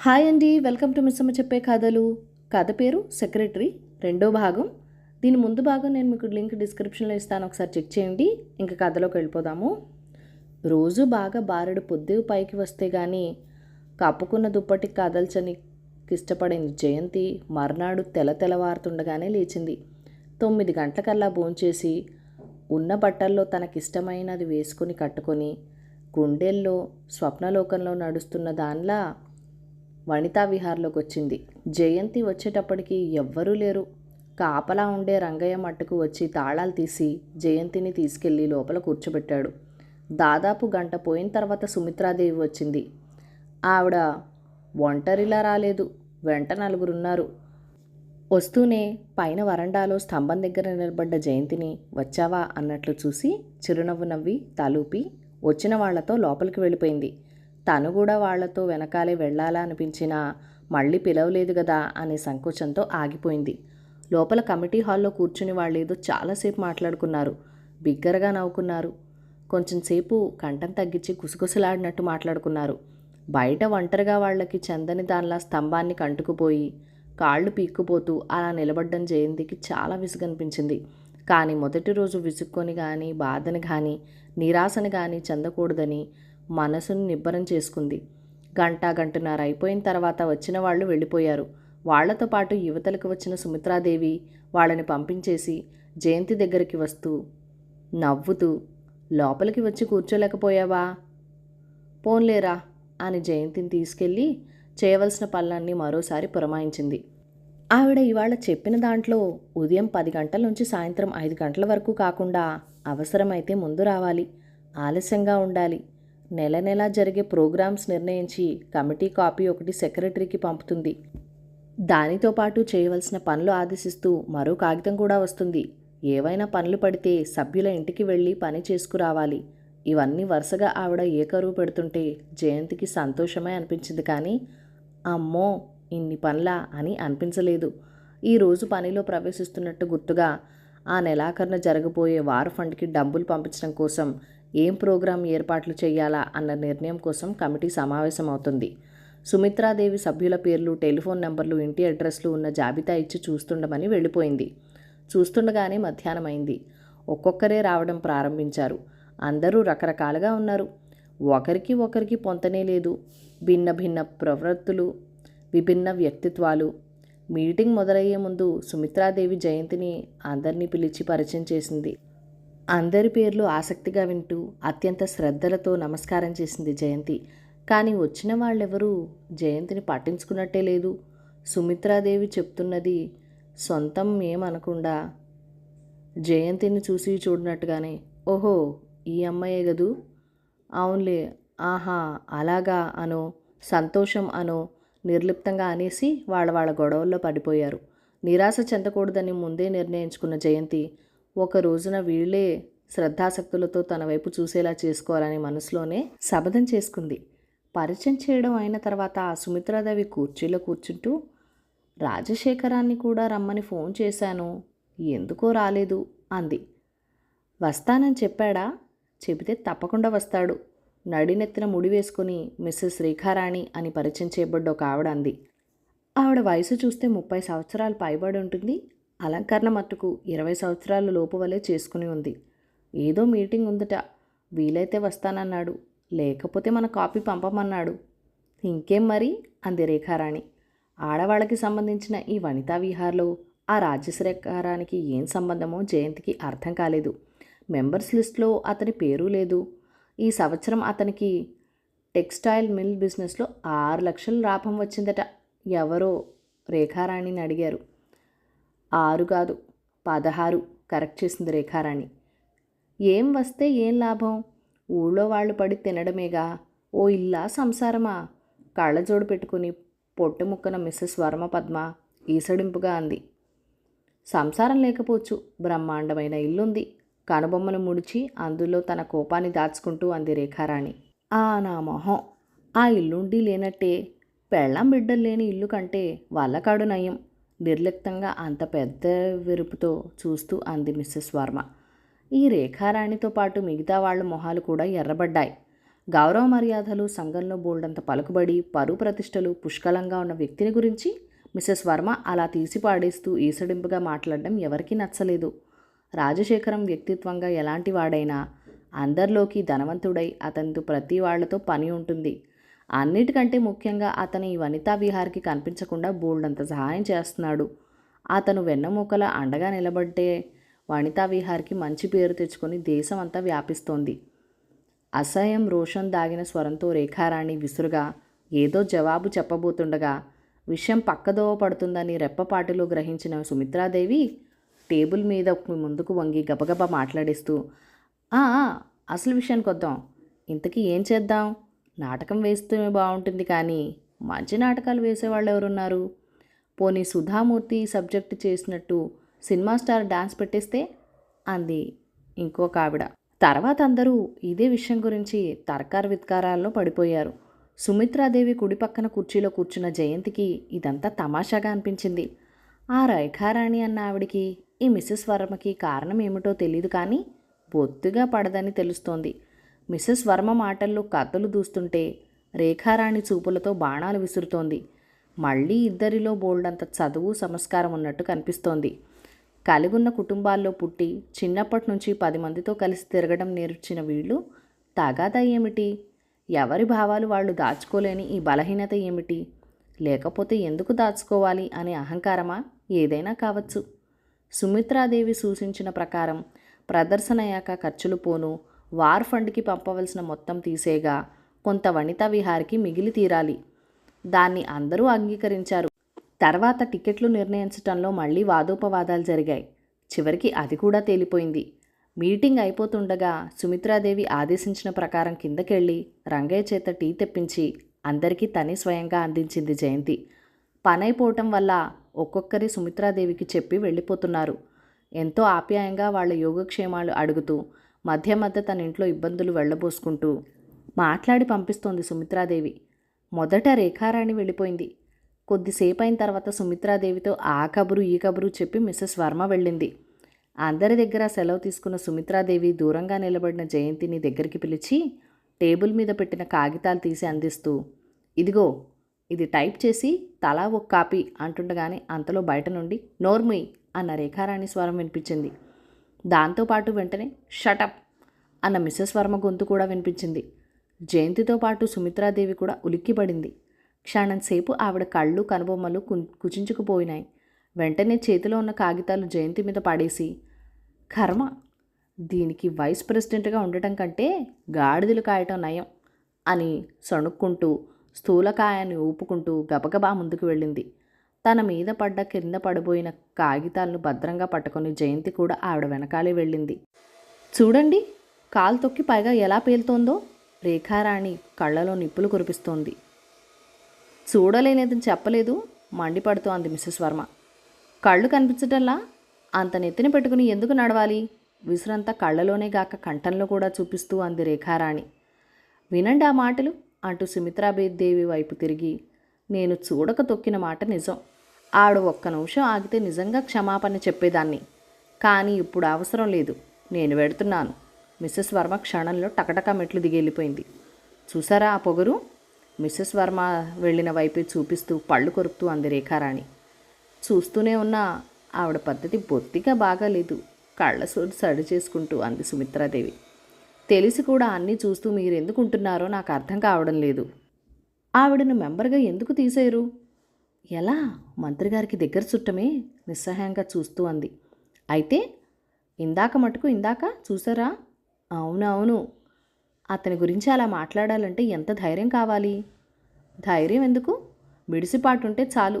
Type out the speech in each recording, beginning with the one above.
Hi అండి, welcome to Missamma చెప్పే కథలు. కథ పేరు సెక్రటరీ, రెండో భాగం. దీని ముందు భాగం నేను మీకు లింక్ డిస్క్రిప్షన్లో ఇస్తాను, ఒకసారి చెక్ చేయండి. ఇంకా కథలోకి వెళ్ళిపోదాము. రోజు బాగా బారెడు పొద్దు పైకి వస్తే కానీ కప్పుకున్న దుప్పటి కదల్చని ఇష్టపడింది జయంతి. మర్నాడు తెల్లవారుతుండగానే లేచింది. 9 గంటలకల్లా భోంచేసి ఉన్న బట్టల్లో తనకిష్టమైనది వేసుకుని కట్టుకొని గుండెల్లో స్వప్నలోకంలో నడుస్తున్న దానిలా వనితా విహార్లోకి వచ్చింది. జయంతి వచ్చేటప్పటికి ఎవ్వరూ లేరు. కాపలా ఉండే రంగయ్య మట్టుకు వచ్చి తాళాలు తీసి జయంతిని తీసుకెళ్లి లోపల కూర్చోబెట్టాడు. దాదాపు గంట పోయిన తర్వాత సుమిత్రాదేవి వచ్చింది. ఆవిడ ఒంటరిలా రాలేదు, వెంట నలుగురున్నారు. వస్తూనే పైన వరండాలో స్తంభం దగ్గర నిలబడ్డ జయంతిని వచ్చావా అన్నట్లు చూసి చిరునవ్వు నవ్వి తలూపి వచ్చిన వాళ్లతో లోపలికి వెళ్ళిపోయింది. తను కూడా వాళ్లతో వెనకాలే వెళ్లాలా అనిపించినా మళ్ళీ పిలవలేదు కదా అనే సంకోచంతో ఆగిపోయింది. లోపల కమిటీ హాల్లో కూర్చుని వాళ్ళేదో చాలాసేపు మాట్లాడుకున్నారు. బిగ్గరగా నవ్వుకున్నారు. కొంచెంసేపు కంఠం తగ్గించి గుసగుసలాడినట్టు మాట్లాడుకున్నారు. బయట ఒంటరిగా వాళ్ళకి చందని దానిలా స్తంభాన్ని కంటుకుపోయి కాళ్ళు పీక్కుపోతూ అలా నిలబడ్డం జయంతికి చాలా విసుగనిపించింది. కానీ మొదటి రోజు విసుక్కొని కానీ బాధని కానీ నిరాశని కానీ చెందకూడదని మనసును నిబ్బరం చేసుకుంది. గంటన్నర అయిపోయిన తర్వాత వచ్చిన వాళ్ళు వెళ్ళిపోయారు. వాళ్లతో పాటు యువతలకు వచ్చిన సుమిత్రాదేవి వాళ్ళని పంపించేసి జయంతి దగ్గరికి వస్తూ నవ్వుతూ, లోపలికి వచ్చి కూర్చోలేకపోయావా? పోన్లేరా అని జయంతిని తీసుకెళ్ళి చేయవలసిన పనులన్నీ మరోసారి పురమాయించింది. ఆవిడ ఇవాళ చెప్పిన దాంట్లో ఉదయం 10 గంటల నుంచి సాయంత్రం 5 గంటల వరకు కాకుండా అవసరమైతే ముందు రావాలి, ఆలస్యంగా ఉండాలి, నెల జరిగే ప్రోగ్రామ్స్ నిర్ణయించి కమిటీ కాపీ ఒకటి సెక్రటరీకి పంపుతుంది. దానితో పాటు చేయవలసిన పనులు ఆదేశిస్తూ మరో కాగితం కూడా వస్తుంది. ఏవైనా పనులు పడితే సభ్యుల ఇంటికి వెళ్ళి పని చేసుకురావాలి. ఇవన్నీ వరుసగా ఆవిడ ఏకరువు పెడుతుంటే జయంతికి సంతోషమే అనిపించింది. కానీ అమ్మో ఇన్ని పనులా అని అనిపించలేదు. ఈరోజు పనిలో ప్రవేశిస్తున్నట్టు గుర్తుగా ఆ నెలాఖరున జరగబోయే వార్ ఫండ్కి డబ్బులు పంపించడం కోసం ఏం ప్రోగ్రాం ఏర్పాట్లు చేయాలా అన్న నిర్ణయం కోసం కమిటీ సమావేశం అవుతుంది. సుమిత్రాదేవి సభ్యుల పేర్లు, టెలిఫోన్ నెంబర్లు, ఇంటి అడ్రస్లు ఉన్న జాబితా ఇచ్చి చూస్తుండమని వెళ్ళిపోయింది. చూస్తుండగానే మధ్యాహ్నం అయింది. ఒక్కొక్కరే రావడం ప్రారంభించారు. అందరూ రకరకాలుగా ఉన్నారు. ఒకరికి పొంతనే లేదు. భిన్న ప్రవృత్తులు, విభిన్న వ్యక్తిత్వాలు. మీటింగ్ మొదలయ్యే ముందు సుమిత్రాదేవి జయంతిని అందరినీ పిలిచి పరిచయం చేసింది. అందరి పేర్లు ఆసక్తిగా వింటూ అత్యంత శ్రద్ధలతో నమస్కారం చేసింది జయంతి. కానీ వచ్చిన వాళ్ళెవరూ జయంతిని పట్టించుకున్నట్టే లేదు. సుమిత్రాదేవి చెప్తున్నది సొంతం ఏమనకుండా జయంతిని చూసి చూడనట్టుగానే, ఓహో ఈ అమ్మాయే గదూ, అవునులే, ఆహా అలాగా అనో సంతోషం అనో నిర్లిప్తంగా అనేసి వాళ్ళ గొడవల్లో పడిపోయారు. నిరాశ చెందకూడదని ముందే నిర్ణయించుకున్న జయంతి ఒక రోజున వీళ్లే శ్రద్ధాసక్తులతో తన వైపు చూసేలా చేసుకోవాలని మనసులోనే శపథం చేసుకుంది. పరిచయం చేయడం అయిన తర్వాత సుమిత్రాదేవి కుర్చీలో కూర్చుంటూ, రాజశేఖరాన్ని కూడా రమ్మని ఫోన్ చేశాను, ఎందుకో రాలేదు అంది. వస్తానని చెప్పాడా? చెబితే తప్పకుండా వస్తాడు. నడినెత్తిన ముడి వేసుకుని మిస్సెస్ రేఖారాణి అని పరిచయం చేయబడ్డ ఒక ఆవిడ అంది. ఆవిడ వయసు చూస్తే 30 సంవత్సరాలు పైబడి ఉంటుంది. అలంకరణ మట్టుకు 20 సంవత్సరాల లోపు వలె చేసుకుని ఉంది. ఏదో మీటింగ్ ఉందట, వీలైతే వస్తానన్నాడు, లేకపోతే మన కాపీ పంపమన్నాడు. ఇంకేం మరి అంది రేఖారాణి. ఆడవాళ్ళకి సంబంధించిన ఈ వనితా విహార్లో ఆ రాజశేఖరానికి ఏం సంబంధమో జయంతికి అర్థం కాలేదు. మెంబర్స్ లిస్ట్లో అతని పేరు లేదు. ఈ సంవత్సరం అతనికి టెక్స్టైల్ మిల్ బిజినెస్లో 6 లక్షల లాభం వచ్చిందట. ఎవరో రేఖారాణిని అడిగారు. 6 కాదు 16 కరెక్ట్ చేసింది రేఖారాణి. ఏం వస్తే ఏం లాభం? ఊళ్ళో వాళ్ళు పడి తినడమేగా. ఓ ఇల్లా సంసారమా? కళ్ళజోడు పెట్టుకుని పొట్టు ముక్కన మిస్సెస్ వర్మ పద్మ ఈసడింపుగా అంది. సంసారం లేకపోవచ్చు, బ్రహ్మాండమైన ఇల్లుంది. కనుబొమ్మలు ముడిచి అందులో తన కోపాన్ని దాచుకుంటూ అంది రేఖారాణి. నా మొహం, ఆ ఇల్లుండి లేనట్టే. పెళ్ళాం బిడ్డలు లేని ఇల్లు కంటే వల్లకాడు నయం. నిర్లిప్తంగా అంత పెద్ద విరుపుతో చూస్తూ అంది మిస్సెస్ వర్మ. ఈ రేఖారాణితో పాటు మిగతా వాళ్ళ మొహాలు కూడా ఎర్రబడ్డాయి. గౌరవ మర్యాదలు, సంఘంలో బోల్డంత పలుకుబడి, పరువు ప్రతిష్టలు పుష్కలంగా ఉన్న వ్యక్తిని గురించి మిసెస్ వర్మ అలా తీసి పాడేస్తూ ఈసడింపుగా మాట్లాడడం ఎవరికీ నచ్చలేదు. రాజశేఖరం వ్యక్తిత్వంగా ఎలాంటి వాడైనా అందరిలోకి ధనవంతుడై అతనితో ప్రతి వాళ్లతో పని ఉంటుంది. అన్నిటికంటే ముఖ్యంగా అతను ఈ వనితా విహార్కి కనిపించకుండా బోల్డంత సహాయం చేస్తున్నాడు. అతను వెన్నెముకల అండగా నిలబడ్డే వనితా విహార్కి మంచి పేరు తెచ్చుకొని దేశం అంతా వ్యాపిస్తోంది. అసహ్యం రోషం దాగిన స్వరంతో రేఖారాణి విసురుగా ఏదో జవాబు చెప్పబోతుండగా విషయం పక్కదోవ పడుతుందని రెప్పపాటులో గ్రహించిన సుమిత్రాదేవి టేబుల్ మీద ముందుకు వంగి గబగబా మాట్లాడేస్తూ, అసలు విషయానికి వద్దాం. ఇంతకీ ఏం చేద్దాం? నాటకం వేస్తే బాగుంటుంది, కానీ మంచి నాటకాలు వేసేవాళ్ళు ఎవరున్నారు? పోనీ సుధామూర్తి సబ్జెక్ట్ చేసినట్టు సినిమా స్టార్ డాన్స్ పెట్టేస్తే అంది ఇంకొక ఆవిడ. తర్వాత అందరూ ఇదే విషయం గురించి తర్కార విత్కారాల్లో పడిపోయారు. సుమిత్రాదేవి కుడి పక్కన కుర్చీలో కూర్చున్న జయంతికి ఇదంతా తమాషాగా అనిపించింది. ఆ రేఖారాణి అన్న ఆవిడికి ఈ మిసెస్ వర్మకి కారణం ఏమిటో తెలియదు, కానీ బొత్తుగా పడదని తెలుస్తోంది. మిసెస్ వర్మ మాటల్లో కత్తులు దూస్తుంటే రేఖారాణి చూపులతో బాణాలు విసురుతోంది. మళ్ళీ ఇద్దరిలో బోల్డంత చదువు సంస్కారం ఉన్నట్టు కనిపిస్తోంది. కలిగున్న కుటుంబాల్లో పుట్టి చిన్నప్పటి నుంచి 10 మందితో కలిసి తిరగడం నేర్చిన వీళ్ళు తగాదా ఏమిటి? ఎవరి భావాలు వాళ్ళు దాచుకోలేని ఈ బలహీనత ఏమిటి? లేకపోతే ఎందుకు దాచుకోవాలి అనే అహంకారమా? ఏదైనా కావచ్చు. సుమిత్రాదేవి సూచించిన ప్రకారం ప్రదర్శన అయ్యాక ఖర్చులు పోను వార్ ఫండ్కి పంపవలసిన మొత్తం తీసేగా కొంత వనితా విహార్కి మిగిలి తీరాలి. దాన్ని అందరూ అంగీకరించారు. తర్వాత టికెట్లు నిర్ణయించటంలో మళ్ళీ వాదోపవాదాలు జరిగాయి. చివరికి అది కూడా తేలిపోయింది. మీటింగ్ అయిపోతుండగా సుమిత్రాదేవి ఆదేశించిన ప్రకారం కిందకెళ్ళి రంగయ్య చేత టీ తెప్పించి అందరికీ తనే స్వయంగా అందించింది జయంతి. పనైపోవటం వల్ల ఒక్కొక్కరి సుమిత్రాదేవికి చెప్పి వెళ్ళిపోతున్నారు. ఎంతో ఆప్యాయంగా వాళ్ళ యోగక్షేమాలు అడుగుతూ మధ్య మధ్య తన ఇంట్లో ఇబ్బందులు వెళ్ళబోసుకుంటూ మాట్లాడి పంపిస్తోంది సుమిత్రాదేవి. మొదట రేఖారాణి వెళ్ళిపోయింది. కొద్దిసేపు అయిన తర్వాత సుమిత్రాదేవితో ఆ కబురు ఈ కబురు చెప్పి మిసెస్ వర్మ వెళ్ళింది. అందరి దగ్గర సెలవు తీసుకున్న సుమిత్రాదేవి దూరంగా నిలబడిన జయంతిని దగ్గరికి పిలిచి టేబుల్ మీద పెట్టిన కాగితాలు తీసి అందిస్తూ, ఇదిగో ఇది టైప్ చేసి తలా ఒక కాపీ అంటుండగానే అంతలో బయట నుండి నోర్ముయ్ అన్న రేఖారాణి స్వరం వినిపించింది. దాంతోపాటు వెంటనే షటప్ అన్న మిసెస్ వర్మ గొంతు కూడా వినిపించింది. జయంతితో పాటు సుమిత్రాదేవి కూడా ఉలిక్కిపడింది. క్షణంసేపు ఆవిడ కళ్ళు కనుబొమ్మలు కుచించుకుపోయినాయి. వెంటనే చేతిలో ఉన్న కాగితాలు జయంతి మీద పడేసి, కర్మ, దీనికి వైస్ ప్రెసిడెంట్గా ఉండటం కంటే గాడిదలు కాయటం నయం అని సణుక్కుంటూ స్థూలకాయాన్ని ఊపుకుంటూ గబగబా ముందుకు వెళ్ళింది. తన మీద పడ్డ కింద పడిపోయిన కాగితాలను భద్రంగా పట్టుకొని జయంతి కూడా ఆవిడ వెనకాలే వెళ్ళింది. చూడండి, కాలు తొక్కి పైగా ఎలా పేలుతోందో. రేఖారాణి కళ్ళలో నిప్పులు కురిపిస్తోంది. చూడలేనిదని చెప్పలేదు, మండిపడుతూ అంది మిసెస్ వర్మ. కళ్ళు కనిపించటల్లా అంత నెత్తిన పెట్టుకుని ఎందుకు నడవాలి? విసురంతా కళ్ళలోనే గాక కంఠంలో కూడా చూపిస్తూ అంది రేఖారాణి. వినండి ఆ మాటలు అంటూ సుమిత్రాదేవి వైపు తిరిగి, నేను చూడక తొక్కిన మాట నిజం. ఆవిడ ఒక్క నిమిషం ఆగితే నిజంగా క్షమాపణ చెప్పేదాన్ని. కానీ ఇప్పుడు అవసరం లేదు, నేను వెడుతున్నాను. మిసెస్ వర్మ క్షణంలో టకటకా మెట్లు దిగి వెళ్ళిపోయింది. చూసారా ఆ పొగరు? మిసెస్ వర్మ వెళ్ళిన వైపే చూపిస్తూ పళ్ళు కొరుకుతూ అంది రేఖారాణి. చూస్తూనే ఉన్నా ఆవిడ పద్ధతి బొత్తిగా బాగాలేదు. కళ్ళ సోడు సడి చేసుకుంటూ అంది సుమిత్రాదేవి. తెలిసి కూడా అన్నీ చూస్తూ మీరెందుకు ఉంటున్నారో నాకు అర్థం కావడం లేదు. ఆవిడను మెంబర్గా ఎందుకు తీసేయరు? ఎలా? మంత్రిగారికి దగ్గర చుట్టమే నిస్సహాయంగా చూస్తూ అంది. అయితే ఇందాక చూసారా? అవునవును. అతని గురించి అలా మాట్లాడాలంటే ఎంత ధైర్యం కావాలి? ధైర్యం ఎందుకు? మిడిసిపాటుంటే చాలు.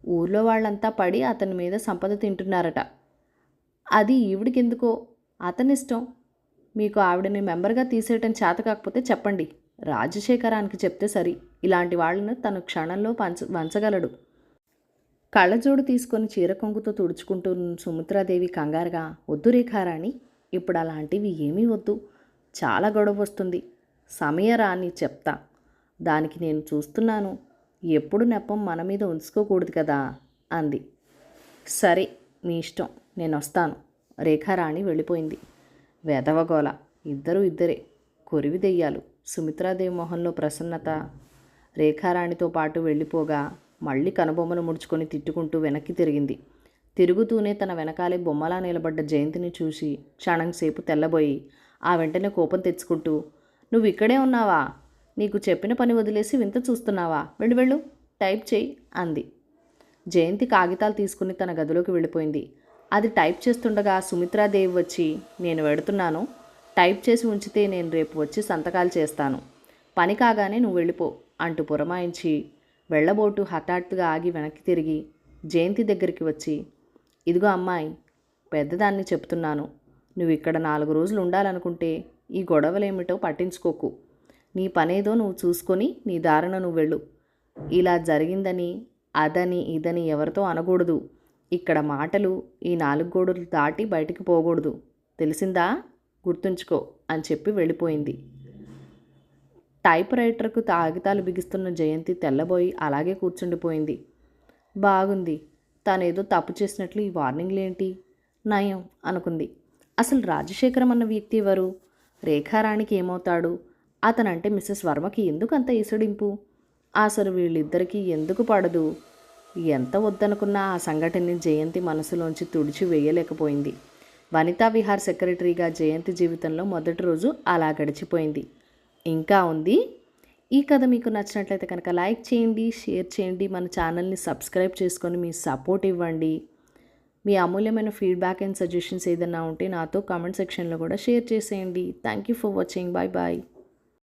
ఊర్లో వాళ్ళంతా పడి అతని మీద సంపద తింటున్నారట. అది ఈవిడికెందుకో, అతనిష్టం. మీకు ఆవిడని మెంబర్గా తీసేయటం చేత కాకపోతే చెప్పండి. రాజశేఖరానికి చెప్తే సరి. ఇలాంటి వాళ్ళను తను క్షణంలో వంచగలడు. కళ్ళజోడు తీసుకొని చీర కొంగుతో తుడుచుకుంటూ సుమిత్రాదేవి కంగారుగా, వద్దు రేఖారాణి, ఇప్పుడు అలాంటివి ఏమీ వద్దు. చాలా గొడవ వస్తుంది. సమయరాని చెప్తా. దానికి నేను చూస్తున్నాను. ఎప్పుడు నెప్పం మన మీద ఉంచుకోకూడదు కదా అంది. సరే, మీ ఇష్టం, నేను వస్తాను. రేఖారాణి వెళ్ళిపోయింది. వెధవగోల, ఇద్దరే కొరివి దెయ్యాలు. సుమిత్రాదేవి మొహంలో ప్రసన్నత. రేఖారాణితో పాటు వెళ్ళిపోగా మళ్ళీ కనుబొమ్మను ముడుచుకొని తిట్టుకుంటూ వెనక్కి తిరిగింది. తిరుగుతూనే తన వెనకాలే బొమ్మలా నిలబడ్డ జయంతిని చూసి క్షణంసేపు తెల్లబోయి ఆ వెంటనే కోపం తెచ్చుకుంటూ, నువ్వు ఇక్కడే ఉన్నావా? నీకు చెప్పిన పని వదిలేసి వింత చూస్తున్నావా? వెళ్ళు వెళ్ళు, టైప్ చేయి అంది. జయంతి కాగితాలు తీసుకుని తన గదిలోకి వెళ్ళిపోయింది. అది టైప్ చేస్తుండగా సుమిత్రాదేవి వచ్చి, నేను వెడుతున్నాను, టైప్ చేసి ఉంచితే నేను రేపు వచ్చి సంతకాలు చేస్తాను, పని కాగానే నువ్వు వెళ్ళిపో అంటూ పురమాయించి వెళ్ళబోటు హఠాత్తుగా ఆగి వెనక్కి తిరిగి జయంతి దగ్గరికి వచ్చి, ఇదిగో అమ్మాయి, పెద్దదాన్ని చెప్తున్నాను, నువ్వు ఇక్కడ 4 రోజులు ఉండాలనుకుంటే ఈ గొడవలేమిటో పట్టించుకోకు. నీ పనేదో నువ్వు చూసుకొని నీ దారిన నువ్వు వెళ్ళు. ఇలా జరిగిందని అదని ఇదని ఎవరితో అనకూడదు. ఇక్కడ మాటలు ఈ 4 గోడలు దాటి బయటికి పోకూడదు, తెలిసిందా? గుర్తుంచుకో అని చెప్పి వెళ్ళిపోయింది. టైప్ రైటర్కు కాగితాలు బిగిస్తున్న జయంతి తెల్లబోయి అలాగే కూర్చుండిపోయింది. బాగుంది, తానేదో తప్పు చేసినట్లు ఈ వార్నింగ్లేంటి? నయం అనుకుంది. అసలు రాజశేఖరం అన్న వ్యక్తి ఎవరు? రేఖారాణికి ఏమవుతాడు? అతనంటే మిస్సెస్ వర్మకి ఎందుకు అంత ఈసడింపు? అసలు వీళ్ళిద్దరికీ ఎందుకు పడదు? ఎంత వద్దనుకున్నా ఆ సంఘటనని జయంతి మనసులోంచి తుడిచి వేయలేకపోయింది. వనితా విహార్ సెక్రటరీగా జయంతి జీవితంలో మొదటి రోజు అలా గడిచిపోయింది. ఇంకా ఉంది. ఈ కథ మీకు నచ్చినట్లయితే కనుక లైక్ చేయండి, షేర్ చేయండి, మన ఛానల్ని సబ్స్క్రైబ్ చేసుకొని మీ సపోర్ట్ ఇవ్వండి. మీ అమూల్యమైన ఫీడ్బ్యాక్ అండ్ సజెషన్స్ ఏదైనా ఉంటే నాతో కామెంట్ సెక్షన్లో కూడా షేర్ చేసేయండి. Thank you for watching. Bye bye.